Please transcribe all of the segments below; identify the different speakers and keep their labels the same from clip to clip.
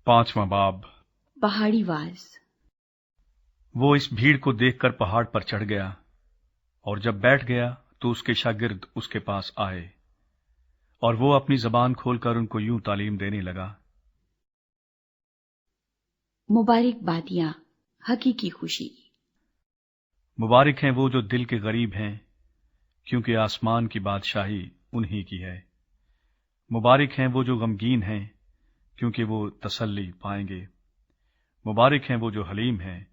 Speaker 1: 5वां बाब।
Speaker 2: पहाड़ी वाज।
Speaker 1: वो इस भीड़ को देखकर पहाड़ पर चढ़ गया, और जब बैठ गया तो उसके शागिर्द उसके पास आए, और वो अपनी जबान खोलकर उनको यूं तालीम देने लगा।
Speaker 2: मुबारकबादियां, हकीकी खुशी।
Speaker 1: मुबारक हैं वो जो दिल के गरीब हैं, क्योंकि आसमान की बादशाही उन्हीं की है। मुबारक हैं वो जो गमगीन हैं, क्योंकि वो तसल्ली पाएंगे। मुबारक हैं वो जो हलीम हैं,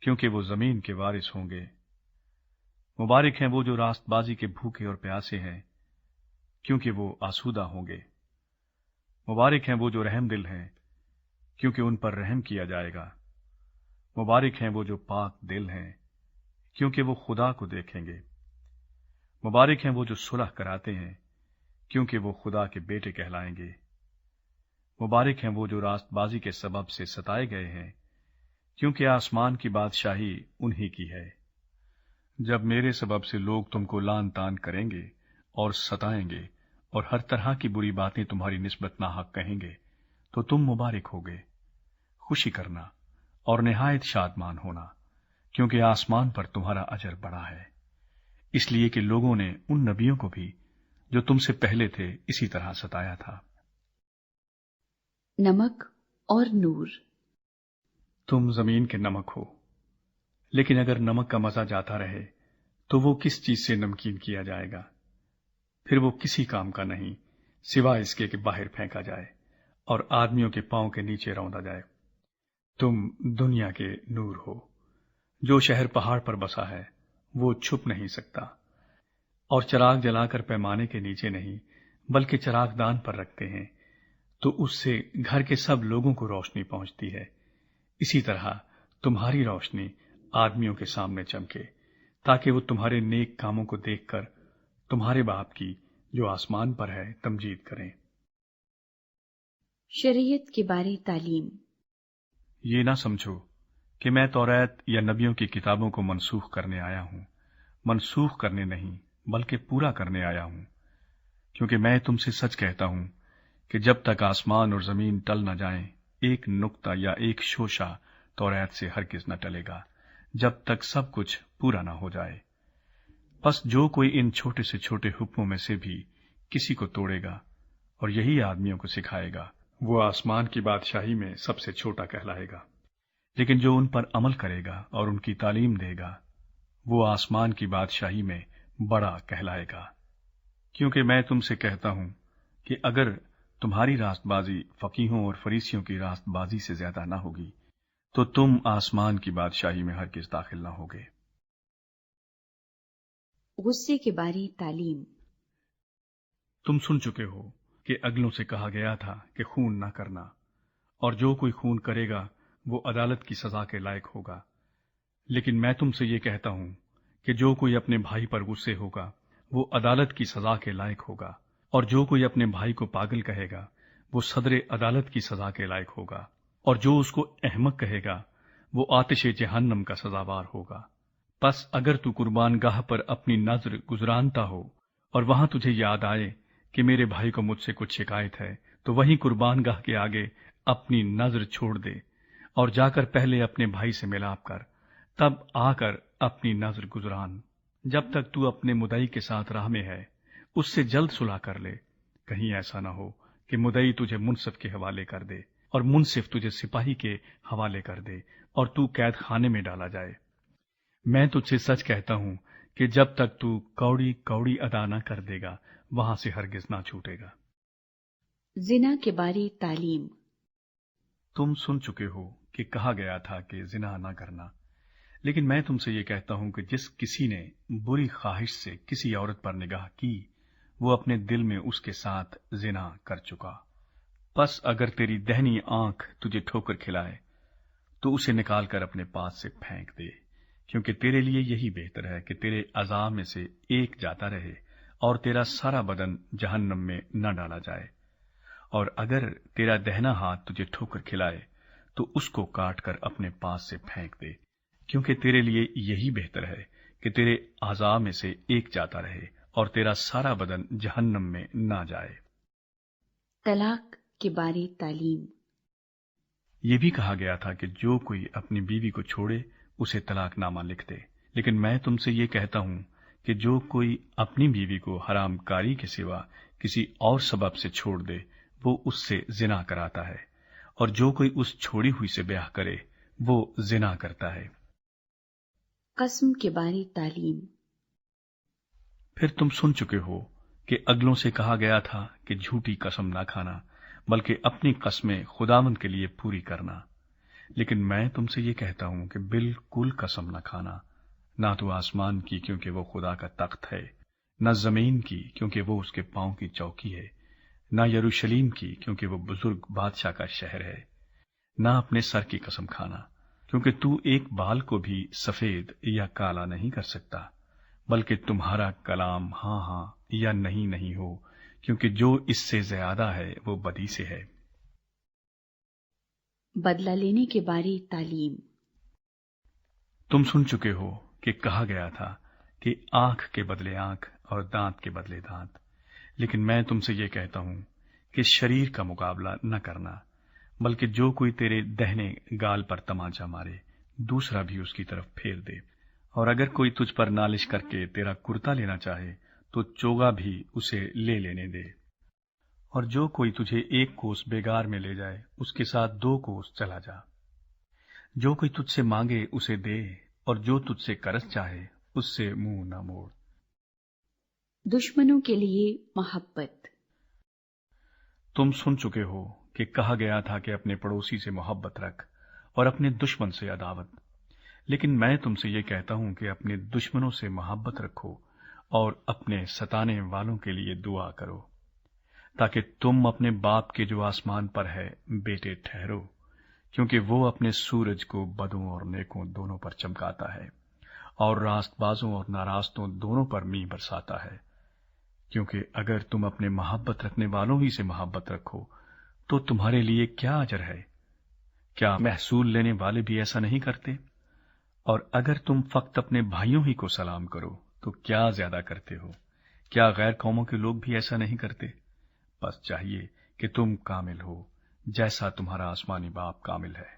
Speaker 1: क्योंकि वो जमीन के वारिस होंगे। मुबारक हैं वो जो रास्तबाजी के भूखे और प्यासे हैं, क्योंकि वो आसूदा होंगे। मुबारक हैं वो जो रहम दिल हैं, क्योंकि उन पर रहम किया जाएगा। मुबारक हैं वो जो पाक दिल हैं, क्योंकि वो खुदा को देखेंगे। मुबारक हैं वो जो सुलह कराते हैं, क्योंकि वो खुदा के बेटे कहलाएंगे। मुबारक हैं वो जो रास्तबाजी के सबब से सताए गए हैं, क्योंकि आसमान की बादशाही उन्हीं की है। जब मेरे सबब से लोग तुमको लान तान करेंगे और सताएंगे और हर तरह की बुरी बातें तुम्हारी निस्बत नाहक कहेंगे, तो तुम मुबारक होगे। खुशी करना और निहायत शादमान होना, क्योंकि आसमान पर तुम्हारा अजर बड़ा है, इसलिए कि लोगों ने उन नबियों को भी जो तुमसे पहले थे इसी तरह सताया था।
Speaker 2: नमक और नूर।
Speaker 1: तुम जमीन के नमक हो, लेकिन अगर नमक का मजा जाता रहे तो वो किस चीज से नमकीन किया जाएगा? फिर वो किसी काम का नहीं, सिवाय इसके कि बाहर फेंका जाए और आदमियों के पांव के नीचे रौंदा जाए। तुम दुनिया के नूर हो। जो शहर पहाड़ पर बसा है वो छुप नहीं सकता, और चिराग जलाकर पैमाने के नीचे नहीं बल्कि चिरागदान पर रखते हैं, तो उससे घर के सब लोगों को रोशनी पहुंचती है। इसी तरह तुम्हारी रोशनी आदमियों के सामने चमके, ताकि वो तुम्हारे नेक कामों को देखकर तुम्हारे बाप की जो आसमान पर है तमजीद करें।
Speaker 2: शरीयत के बारे तालीम।
Speaker 1: ये ना समझो कि मैं तौरात या नबियों की किताबों को मनसूख करने आया हूं। मनसूख करने नहीं बल्कि पूरा करने आया हूं, क्योंकि मैं तुमसे सच कहता हूं कि जब तक आसमान और जमीन टल न जाएं, एक नुक्ता या एक शोशा तौरात से हरगिज न टलेगा, जब तक सब कुछ पूरा न हो जाए। बस जो कोई इन छोटे से छोटे हुक्मों में से भी किसी को तोड़ेगा और यही आदमियों को सिखाएगा, वो आसमान की बादशाही में सबसे छोटा कहलाएगा। लेकिन जो उन पर अमल करेगा और उनकी तालीम देगा, वो आसमान की बादशाही में बड़ा कहलाएगा। क्योंकि मैं तुमसे कहता हूं कि अगर तुम्हारी रास्तबाजी फकीहों और फरीसियों की रास्तबाजी से ज्यादा ना होगी, तो तुम आसमान की बादशाही में हरगिज दाखिल ना होगे।
Speaker 2: गुस्से के बारे तालीम।
Speaker 1: तुम सुन चुके हो कि अगलों से कहा गया था कि खून न करना, और जो कोई खून करेगा वो अदालत की सजा के लायक होगा। लेकिन मैं तुमसे ये कहता हूं कि जो कोई अपने भाई पर गुस्से होगा वो अदालत की सजा के लायक होगा, और जो कोई अपने भाई को पागल कहेगा वो सदरे अदालत की सजा के लायक होगा, और जो उसको अहमक कहेगा वो आतिशे जहन्नम का सजावार होगा। बस अगर तू कुर्बान गाह पर अपनी नजर गुजरानता हो और वहां तुझे याद आए कि मेरे भाई को मुझसे कुछ शिकायत है, तो वहीं कुर्बान गाह के आगे अपनी नजर छोड़ दे और जाकर पहले अपने भाई से मिलाप कर, तब आकर अपनी नजर गुजरान। जब तक तू अपने मुदई के साथ राह में है उससे जल्द सुलह कर ले। कहीं ऐसा ना हो कि मुदई तुझे मुनसिफ के हवाले कर दे और मुनसिफ तुझे सिपाही के हवाले कर दे और तू कैद खाने में डाला जाए। मैं तुझसे सच कहता हूं कि जब तक तू कौड़ी कौड़ी अदा न कर देगा वहां से हरगिज ना छूटेगा।
Speaker 2: जिना के बारे तालीम।
Speaker 1: तुम सुन चुके हो कि कहा गया था कि जिना ना करना, लेकिन मैं तुमसे ये कहता हूं कि जिस किसी ने बुरी ख्वाहिश से किसी औरत पर निगाह की, वो अपने दिल में उसके साथ जिना कर चुका। बस अगर तेरी दहनी आंख तुझे ठोकर खिलाए तो उसे निकालकर अपने पास से फेंक दे, क्योंकि तेरे लिए यही बेहतर है कि तेरे अज़ा में से एक जाता रहे और तेरा सारा बदन जहन्नम में न डाला जाए। और अगर तेरा दहना हाथ तुझे ठोकर खिलाए तो उसको काट कर अपने पास से फेंक दे, क्योंकि तेरे लिए यही बेहतर है कि तेरे अज़ा में से एक जाता रहे और तेरा सारा बदन जहन्नम में ना जाए।
Speaker 2: तलाक के बारे तालीम।
Speaker 1: یہ بھی کہا گیا تھا کہ جو کوئی اپنی بیوی کو چھوڑے اسے طلاق نامہ لکھ دے، لیکن میں تم سے یہ کہتا ہوں کہ جو کوئی اپنی بیوی کو حرام کاری کے سوا کسی اور سبب سے چھوڑ دے وہ اس سے زنا کراتا ہے، اور جو کوئی اس چھوڑی ہوئی سے بیاہ کرے وہ زنا کرتا ہے۔
Speaker 2: قسم کے بارے تعلیم۔
Speaker 1: پھر تم سن چکے ہو کہ اگلوں سے کہا گیا تھا کہ جھوٹی قسم نہ کھانا، بلکہ اپنی قسمیں خداوند کے لیے پوری کرنا۔ لیکن میں تم سے یہ کہتا ہوں کہ بالکل قسم نہ کھانا، نہ تو آسمان کی کیونکہ وہ خدا کا تخت ہے، نہ زمین کی کیونکہ وہ اس کے پاؤں کی چوکی ہے، نہ یروشلیم کی کیونکہ وہ بزرگ بادشاہ کا شہر ہے۔ نہ اپنے سر کی قسم کھانا، کیونکہ تو ایک بال کو بھی سفید یا کالا نہیں کر سکتا، بلکہ تمہارا کلام ہاں ہاں یا نہیں نہیں ہو، کیونکہ جو اس سے زیادہ ہے وہ بدی سے ہے۔
Speaker 2: بدلہ لینے کے بارے تعلیم۔
Speaker 1: تم سن چکے ہو کہ کہا گیا تھا کہ آنکھ کے بدلے آنکھ اور دانت کے بدلے دانت، لیکن میں تم سے یہ کہتا ہوں کہ شریر کا مقابلہ نہ کرنا، بلکہ جو کوئی تیرے دہنے گال پر تماچا مارے دوسرا بھی اس کی طرف پھیر دے، اور اگر کوئی تجھ پر نالش کر کے تیرا کرتا لینا چاہے تو چوگا بھی اسے لے لینے دے، اور جو کوئی تجھے ایک کوس بیگار میں لے جائے اس کے ساتھ 2 کوس چلا جا۔ جو کوئی تجھ سے مانگے اسے دے، اور جو تجھ سے قرض چاہے اس سے منہ نہ موڑ۔
Speaker 2: دشمنوں کے لیے محبت۔
Speaker 1: تم سن چکے ہو کہ کہا گیا تھا کہ اپنے پڑوسی سے محبت رکھ اور اپنے دشمن سے عداوت، لیکن میں تم سے یہ کہتا ہوں کہ اپنے دشمنوں سے محبت رکھو اور اپنے ستانے والوں کے لیے دعا کرو، تاکہ تم اپنے باپ کے جو آسمان پر ہے بیٹے ٹھہرو، کیونکہ وہ اپنے سورج کو بدوں اور نیکوں دونوں پر چمکاتا ہے، اور راست بازوں اور ناراستوں دونوں پر می برساتا ہے۔ کیونکہ اگر تم اپنے محبت رکھنے والوں ہی سے محبت رکھو تو تمہارے لیے کیا اجر ہے؟ کیا محصول لینے والے بھی ایسا نہیں کرتے؟ اور اگر تم فقط اپنے بھائیوں ہی کو سلام کرو تو کیا زیادہ کرتے ہو؟ کیا غیر قوموں کے لوگ بھی ایسا نہیں کرتے؟ بس چاہیے کہ تم کامل ہو جیسا تمہارا آسمانی باپ کامل ہے۔